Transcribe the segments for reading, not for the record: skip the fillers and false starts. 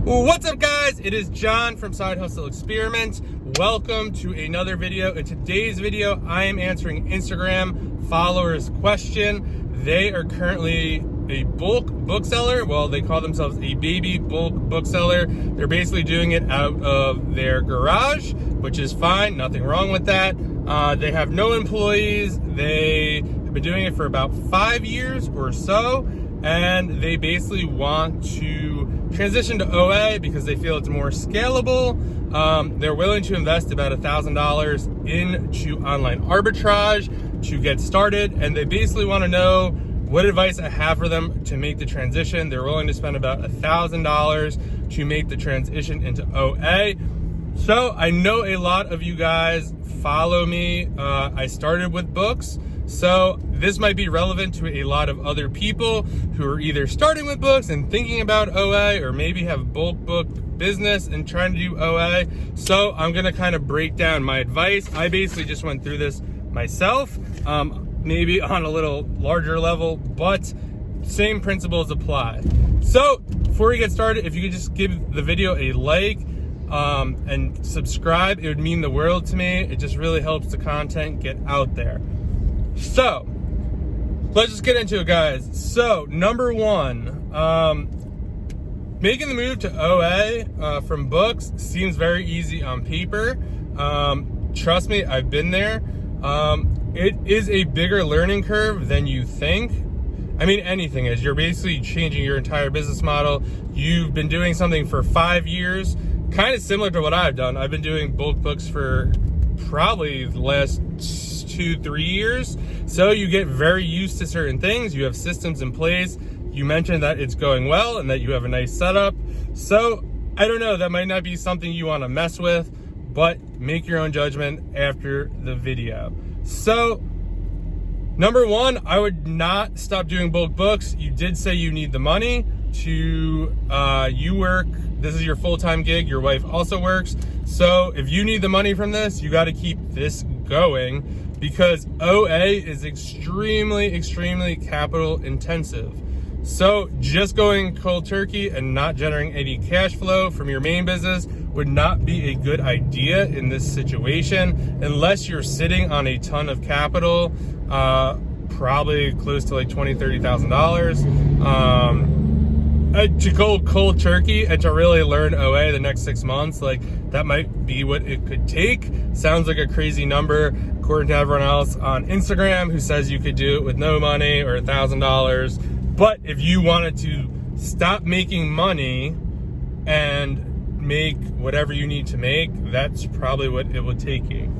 What's up, guys? It is John from Side Hustle Experiment. Welcome to another video. In today's video, I am answering Instagram followers' question. They are currently a bulk bookseller. Well, they call themselves a baby bulk bookseller. They're basically doing it out of their garage, which is fine. Nothing wrong with that. They have no employees. They have been doing it for about 5 years or so, and they basically want to transition to OA because they feel it's more scalable. They're willing to invest about $1,000 into online arbitrage to get started, and they basically want to know what advice I have for them to make the transition. They're willing to spend about $1,000 to make the transition into OA. So I know a lot of you guys follow me. I started with books, so this might be relevant to a lot of other people who are either starting with books and thinking about OA, or maybe have bulk book business and trying to do OA. So I'm gonna kind of break down my advice. I basically just went through this myself, maybe on a little larger level, but same principles apply. So before we get started, if you could just give the video a like and subscribe, it would mean the world to me. It just really helps the content get out there. So let's just get into it, guys. So number one, making the move to OA from books seems very easy on paper. Trust me, I've been there. It is a bigger learning curve than you think. I mean, anything is. You're basically changing your entire business model. You've been doing something for 5 years, kind of similar to what I've done. I've been doing bulk books for probably the last 2-3 years. So you get very used to certain things. You have systems in place. You mentioned that it's going well and that you have a nice setup. So I don't know, that might not be something you want to mess with, but make your own judgment after the video. So number one, I would not stop doing bulk books. You did say you need the money to, you work, this is your full-time gig, your wife also works. So if you need the money from this, you got to keep this going, because OA is extremely capital intensive. So just going cold turkey and not generating any cash flow from your main business would not be a good idea in this situation, unless you're sitting on a ton of capital, probably close to like $20,000-$30,000. To go cold turkey and to really learn OA the next 6 months, like that might be what it could take. Sounds like a crazy number according to everyone else on Instagram who says you could do it with no money or $1,000. But if you wanted to stop making money and make whatever you need to make, that's probably what it would take you.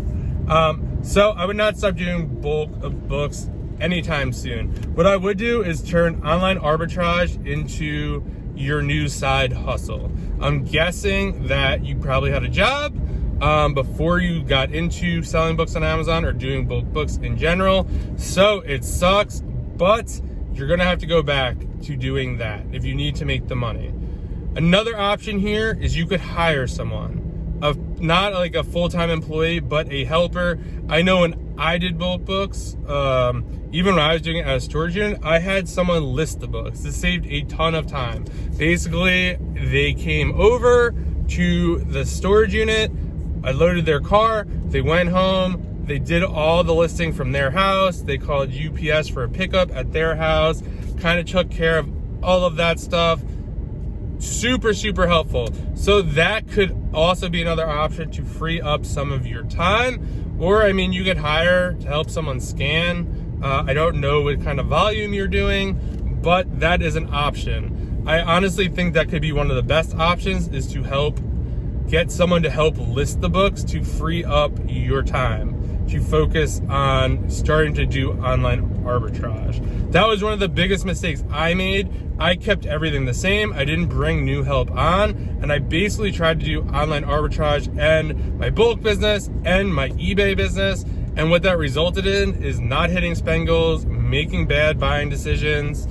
So I would not stop doing bulk of books anytime soon. What I would do is turn online arbitrage into your new side hustle. I'm guessing that you probably had a job before you got into selling books on Amazon or doing bulk books in general. So it sucks, but you're gonna have to go back to doing that if you need to make the money. Another option here is you could hire someone, not like a full-time employee, but a helper. I know when I did bulk books, even when I was doing it at a storage unit, I had someone list the books. This saved a ton of time. Basically, they came over to the storage unit, I loaded their car, they went home, they did all the listing from their house, they called UPS for a pickup at their house, kind of took care of all of that stuff. Super helpful. So that could also be another option to free up some of your time. Or, I mean, you could hire to help someone scan. I don't know what kind of volume you're doing, but that is an option. I honestly think that could be one of the best options, is to get someone to help list the books to free up your time to focus on starting to do online arbitrage. That was one of the biggest mistakes I made. I kept everything the same. I didn't bring new help on, and I basically tried to do online arbitrage and my bulk business and my eBay business. And what that resulted in is not hitting spend goals, making bad buying decisions.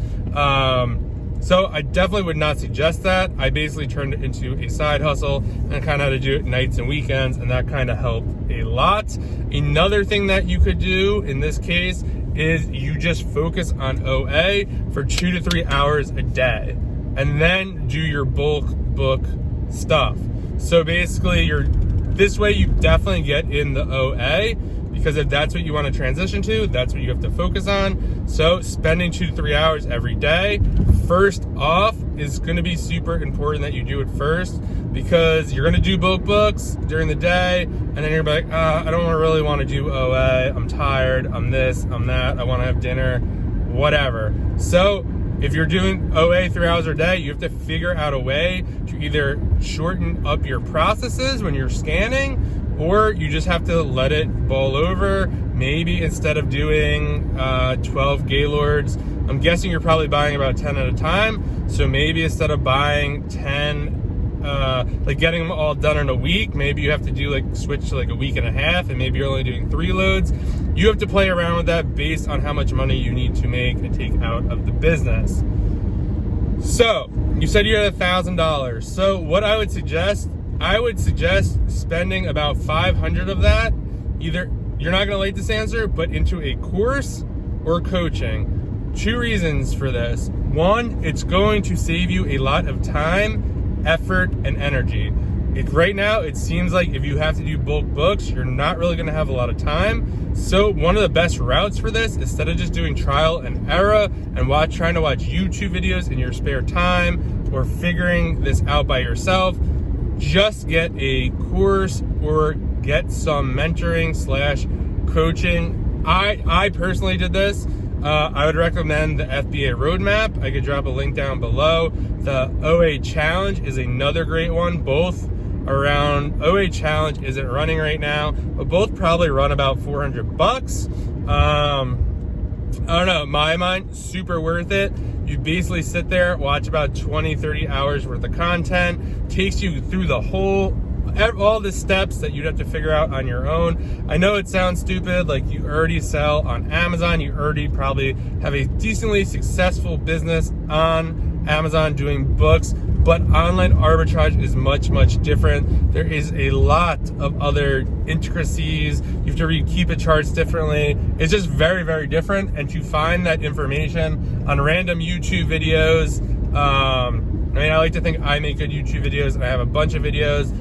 So I definitely would not suggest that. I basically turned it into a side hustle and kind of had to do it nights and weekends, and that kind of helped a lot. Another thing that you could do in this case is you just focus on OA for 2 to 3 hours a day, and then do your bulk book stuff. So basically this way you definitely get in the OA, because if that's what you want to transition to, that's what you have to focus on. So spending 2 to 3 hours every day, first off, is going to be super important that you do it first, because you're going to do both books during the day, and then you're like, I don't really want to do OA. I'm tired. I'm this, I'm that. I want to have dinner, whatever. So if you're doing OA 3 hours a day, you have to figure out a way to either shorten up your processes when you're scanning, or you just have to let it boil over. Maybe instead of doing 12 Gaylords, I'm guessing you're probably buying about 10 at a time. So maybe instead of buying 10, like getting them all done in a week, maybe you have to do switch to a week and a half, and maybe you're only doing 3 loads. You have to play around with that based on how much money you need to make and take out of the business. So you said you had $1,000. So what I would suggest spending about 500 of that, either, you're not going to like this answer, but into a course or coaching. 2 reasons for this. 1, it's going to save you a lot of time, effort, and energy. Right now, it seems like if you have to do bulk books, you're not really going to have a lot of time. So one of the best routes for this, instead of just doing trial and error and trying to watch YouTube videos in your spare time or figuring this out by yourself, just get a course or get some mentoring / coaching. I personally did this. I would recommend the FBA roadmap. I could drop a link down below. The OA challenge is another great one. Both around, OA challenge isn't running right now, but both probably run about $400. I don't know, in my mind, super worth it. You basically sit there, watch about 20-30 hours worth of content, takes you through all the steps that you'd have to figure out on your own. I know it sounds stupid, like you already sell on Amazon, you already probably have a decently successful business on Amazon doing books, but online arbitrage is much, much different. There is a lot of other intricacies. You have to keep it charts differently. It's just very, very different. And to find that information on random YouTube videos, I like to think I make good YouTube videos, and I have a bunch of videos,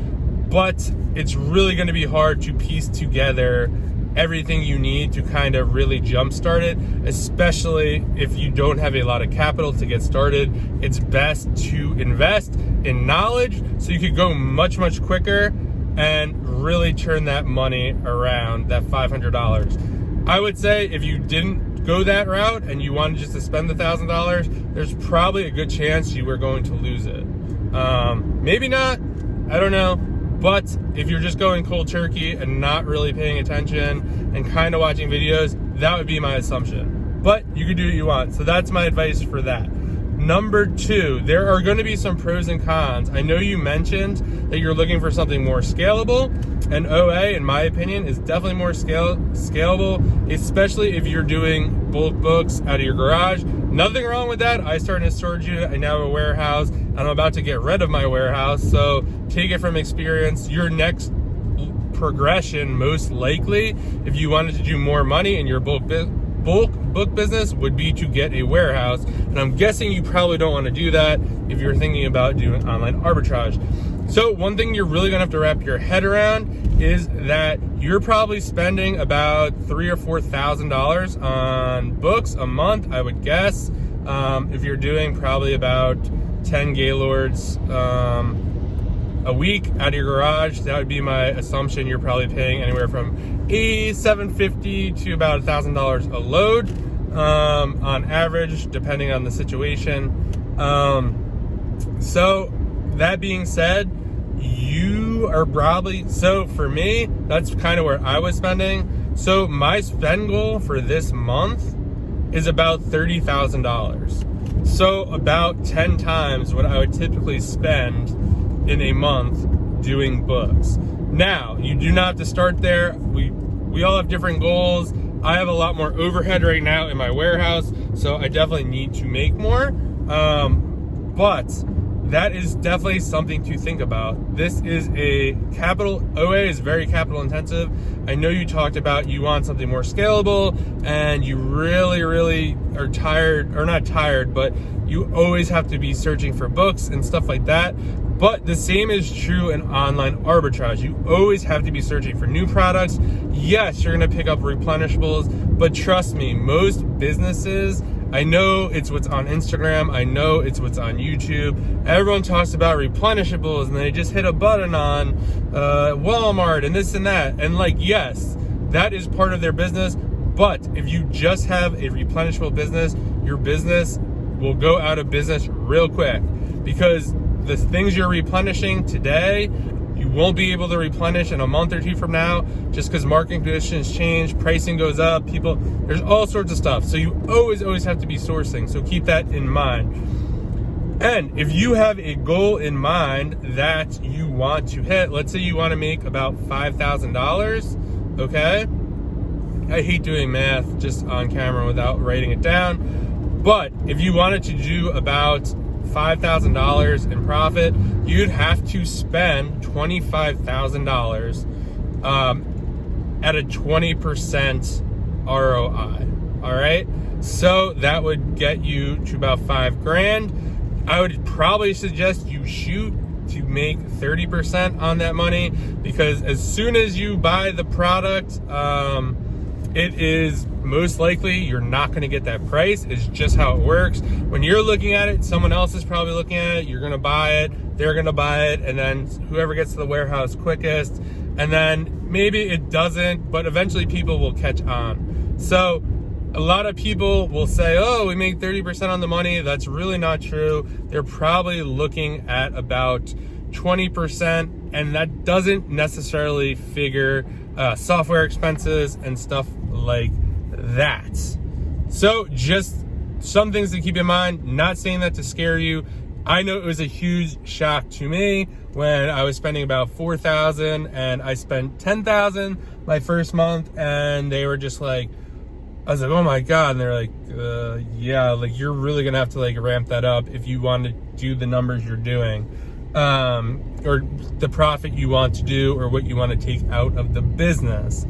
but it's really going to be hard to piece together everything you need to kind of really jumpstart it, especially if you don't have a lot of capital to get started. It's best to invest in knowledge so you could go much, much quicker and really turn that money around, that $500. I would say if you didn't go that route and you wanted just to spend the $1,000, there's probably a good chance you were going to lose it. Maybe not, I don't know. But if you're just going cold turkey and not really paying attention and kind of watching videos, that would be my assumption. But you can do what you want. So that's my advice for that. Number 2, there are going to be some pros and cons. I know you mentioned that you're looking for something more scalable, and OA, in my opinion, is definitely more scalable, especially if you're doing bulk books out of your garage. Nothing wrong with that. I started a storage unit. I now have a warehouse, and I'm about to get rid of my warehouse. So take it from experience. Your next progression, most likely, if you wanted to do more money in your bulk book business, would be to get a warehouse. And I'm guessing you probably don't want to do that if you're thinking about doing online arbitrage. So one thing you're really gonna have to wrap your head around is that you're probably spending about $3,000 or $4,000 on books a month, I would guess. If you're doing probably about 10 Gaylords a week out of your garage, that would be my assumption. You're probably paying anywhere from $750 to about $1,000 a load on average, depending on the situation. So that being said, you are probably, so for me, that's kind of where I was spending. So my spend goal for this month is about $30,000. So about 10 times what I would typically spend in a month doing books. Now, you do not have to start there. We all have different goals. I have a lot more overhead right now in my warehouse, so I definitely need to make more. But that is definitely something to think about. This is OA is very capital intensive. I know you talked about you want something more scalable, and you really, really are tired, or not tired, but you always have to be searching for books and stuff like that. But the same is true in online arbitrage. You always have to be searching for new products. Yes, you're going to pick up replenishables, but trust me, most businesses, I know it's what's on Instagram, I know it's what's on YouTube. Everyone talks about replenishables and they just hit a button on Walmart and this and that. And like, yes, that is part of their business. But if you just have a replenishable business, your business will go out of business real quick, because the things you're replenishing today, you won't be able to replenish in a month or two from now, just because market conditions change, pricing goes up, there's all sorts of stuff. So you always have to be sourcing. So keep that in mind. And if you have a goal in mind that you want to hit, let's say you want to make about $5,000, okay? I hate doing math just on camera without writing it down. But if you wanted to do about $5,000 in profit, you'd have to spend $25,000 at a 20% ROI. All right. So that would get you to about $5,000. I would probably suggest you shoot to make 30% on that money, because as soon as you buy the product, it is most likely you're not going to get that price. It's just how it works. When you're looking at it, someone else is probably looking at it. You're going to buy it, they're going to buy it, and then whoever gets to the warehouse quickest, and then maybe it doesn't, but eventually people will catch on. So a lot of people will say, oh, we make 30% on the money. That's really not true. They're probably looking at about 20%, and that doesn't necessarily figure software expenses and stuff like that. So just some things to keep in mind. Not saying that to scare you. I know it was a huge shock to me when I was spending about $4,000 and I spent $10,000 my first month, and they were just like, I was like, oh my God. And they're like, yeah, like you're really gonna have to like ramp that up if you want to do the numbers you're doing, or the profit you want to do, or what you want to take out of the business.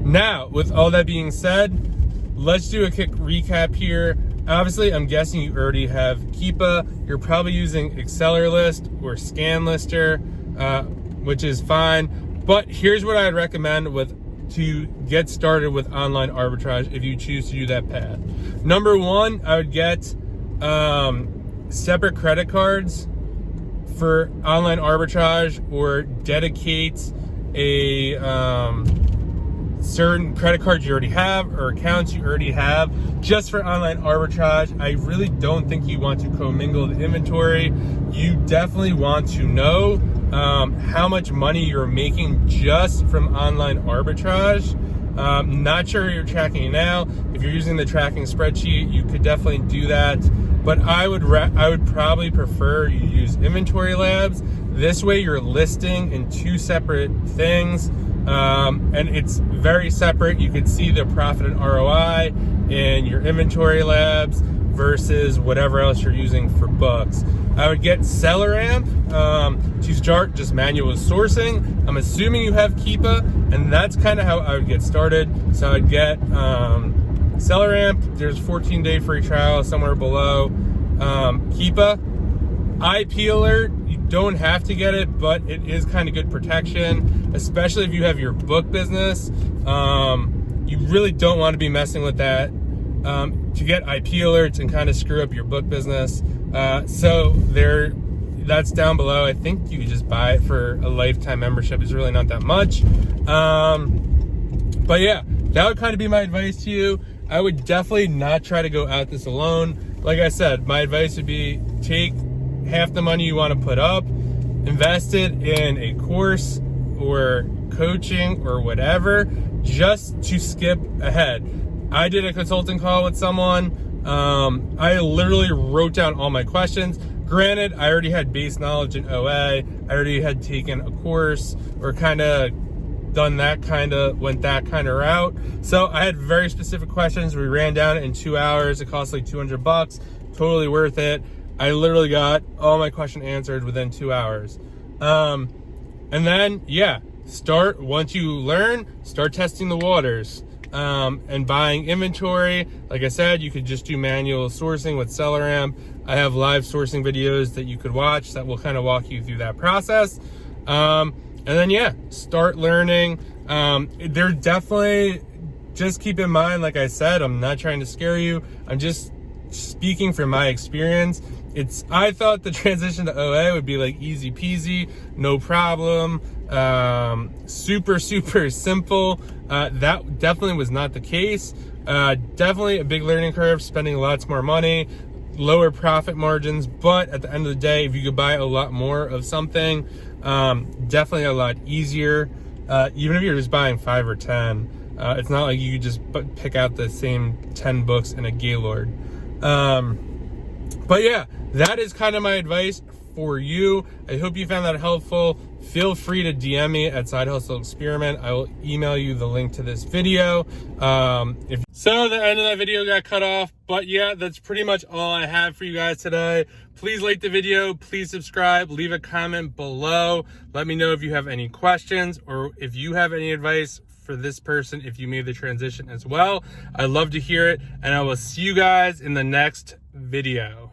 Now, with all that being said, let's do a quick recap here. Obviously, I'm guessing you already have Keepa. You're probably using AccelerList or ScanLister, which is fine. But here's what I'd recommend to get started with online arbitrage if you choose to do that path. Number one, I would get separate credit cards for online arbitrage, or dedicate a certain credit cards you already have or accounts you already have just for online arbitrage. I really don't think you want to commingle the inventory. You definitely want to know how much money you're making just from online arbitrage. Not sure you're tracking it now. If you're using the tracking spreadsheet, you could definitely do that. But I would probably prefer you use Inventory Labs. This way you're listing in two separate things, and it's very separate. You can see the profit and ROI in your Inventory Labs versus whatever else you're using for books. I would get SellerAmp to start just manual sourcing. I'm assuming you have Keepa, and that's kind of how I would get started. So I'd get SellerAmp. There's 14-day free trial somewhere below. Keepa, IP Alert. You don't have to get it, but it is kind of good protection, especially if you have your book business. You really don't want to be messing with that to get IP alerts and kind of screw up your book business. So that's down below. I think you can just buy it for a lifetime membership. It's really not that much. But yeah, that would kind of be my advice to you. I would definitely not try to go at this alone. Like I said, my advice would be take half the money you want to put up, invest it in a course or coaching or whatever, just to skip ahead. I did a consulting call with someone. I literally wrote down all my questions. Granted, I already had base knowledge in OA. I already had taken a course or kind of went that kind of route. So I had very specific questions. We ran down it in 2 hours. It cost like $200. Totally worth it. I literally got all my questions answered within 2 hours. And then, yeah, once you learn, start testing the waters. And buying inventory. Like I said, you could just do manual sourcing with SellerAmp. I have live sourcing videos that you could watch that will kind of walk you through that process. And then, yeah, start learning. They're definitely, just keep in mind, like I said, I'm not trying to scare you. I'm just speaking from my experience. I thought the transition to OA would be like easy peasy, no problem, super simple. That definitely was not the case. Definitely a big learning curve, spending lots more money, lower profit margins, but at the end of the day, if you could buy a lot more of something, definitely a lot easier. Even if you're just buying 5 or 10, it's not like you could just pick out the same 10 books in a Gaylord. But yeah, that is kind of my advice for you. I hope you found that helpful. Feel free to DM me at Side Hustle Experiment. I will email you the link to this video. So the end of that video got cut off, but yeah, that's pretty much all I have for you guys today. Please like the video, please subscribe, leave a comment below. Let me know if you have any questions or if you have any advice for this person if you made the transition as well. I'd love to hear it, and I will see you guys in the next video.